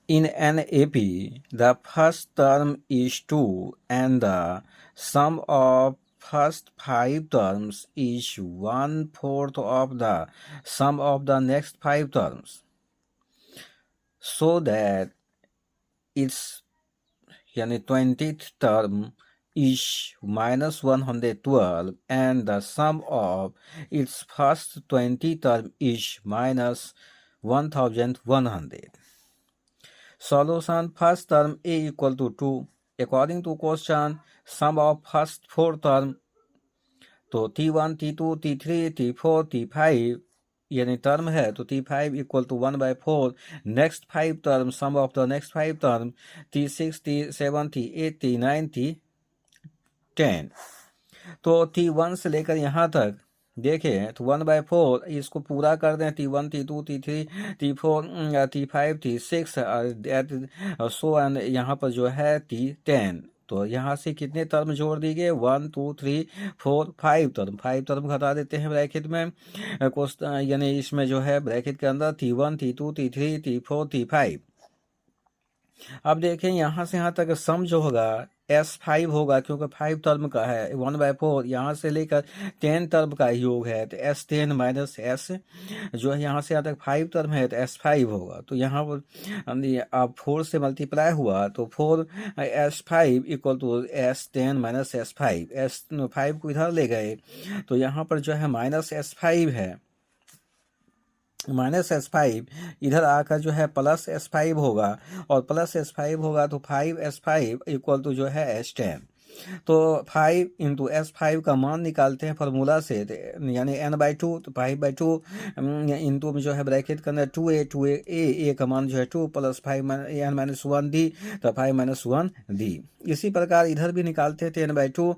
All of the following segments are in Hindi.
In an AP, the first term is 2 and the sum of first 5 terms is 1/4 of the sum of the next 5 terms, so that its 20th term is -112 and the sum of its first 20 term is -1100. Solution: first term a equal to 2. According to question, sum of first 4 term, तो T1, T2, T3, T4, T5 यानी टर्म है, तो T5 equal to 1/4. Next 5 term, sum of the next 5 term, T6, T7, T8, T9, T10. तो T1 से लेकर यहाँ तक देखें तो 1/4 इसको पूरा कर दें, T1, T2, T3, T4, T5, T6 so and यहाँ पर जो है T10. तो यहाँ से कितने टर्म जोड़ दिए? 1, 2, 3, 4, 5 टर्म. 5 टर्म घटा देते हैं ब्रैकेट में, यानी इसमें जो है ब्रैकेट के अंदर T1, T2, T3, T4, T5. अब देखें यहाँ से यहाँ तक सम जो होगा S5 होगा, क्योंकि 5 टर्म का है. 1/4 यहाँ से लेकर 10 टर्म का योग है, तो S10 माइनस S जो है यहाँ से यहाँ तक 5 टर्म है, तो S5 होगा. तो यहाँ पर अब 4 से मल्टीप्लाई हुआ, तो 4 S5 equal to S10 minus S5. S5 को इधर ले गए, तो यहाँ पर जो है माइनस S5 है, -S5 इधर आकर जो है +S5 होगा, और +S5 होगा तो 5S5 इक्वल टू जो है S10. तो 5 इंटू S5 का मान निकालते हैं फार्मूला से, यानी n/2. तो 5/2 इंटू में जो है ब्रैकेट के अंदर 2a का मान जो है 2 + 5 n-1d, तो 5 - 1d. इसी प्रकार इधर भी निकालते हैं, 10/2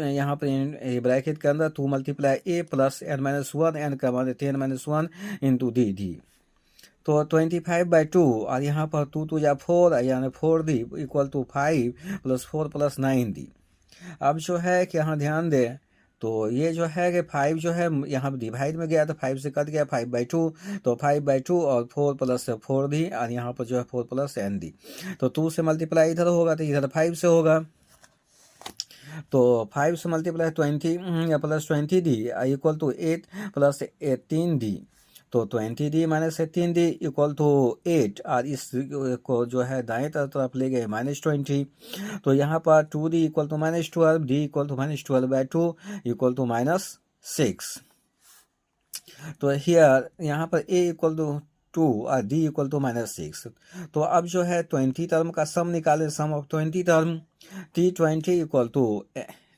यहाँ पर ब्रैकेट के अंदर 2 × a + n-1, n का मान 10 - 1 इंटू d. तो 25/2 और यहाँ पर 2 2 जा 4 यानी 4d इक्वल टू 5 + 4 + 9d. अब जो है कि यहाँ ध्यान दें, तो ये जो है कि 5 जो है यहाँ डिवाइड में गया, तो 5 से कट गया 5/2, तो 5/2 और 4 + 4d, और यहाँ पर जो है 4 + nd. तो 2 से मल्टीप्लाई इधर होगा, तो इधर 5 से होगा, तो 5 से multiply 20 + 20d equal to 8 + 18d. तो 20d - 18d इक्वल टू 8, और इस को जो है दाएं तरफ ले गए -20. तो यहाँ पर 2d equal to -12, d equal to -12/2 equal to -6. तो हियर यहाँ पर a इक्वल टू 2 और d इक्वल टू -6. तो अब जो है 20 टर्म का सम निकाले, sum of 20 term, T20 equal to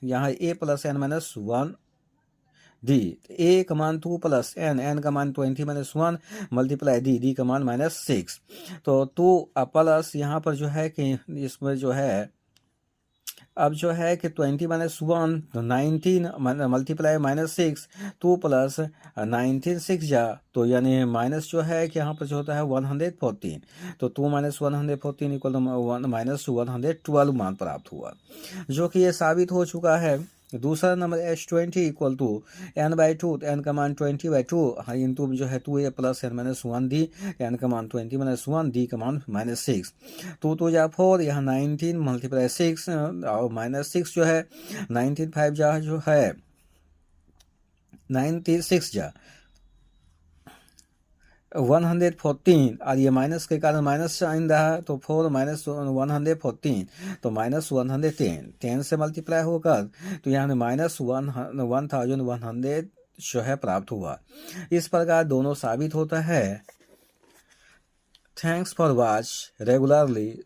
यहाँ a + n-1 d. a का मान 2 + n का मान 20 - 1 मल्टीप्लाई d का मान -6. तो 2 प्लस यहाँ पर जो है कि इसमें जो है अब जो है कि 20 - 1 तो 19 मल्टीप्लाई -6, 2 + 19 6 जा, तो यानी माइनस जो है कि यहाँ पर जो होता है 114. तो 2 - 114 इक्वल टू -112 मान प्राप्त हुआ, जो कि ये साबित हो चुका है. दूसरा number S20 equal to n/2, n का मान 20/2 इंटू जो है 2a + n-1d, n का मान 20 - 1, d का मान -6. 2 2 जा 4, यहाँ 19 मल्टीप्लाई 6 और -6 जो है 19 5 जा जो है 96 जा 114, और ये माइनस के कारण माइनस साइन रहा, तो 4 - 114, तो -110. 10 से मल्टीप्लाई होकर तो यहाँ -1100 जो है प्राप्त हुआ. इस प्रकार दोनों साबित होता है. Thanks for watch regularly.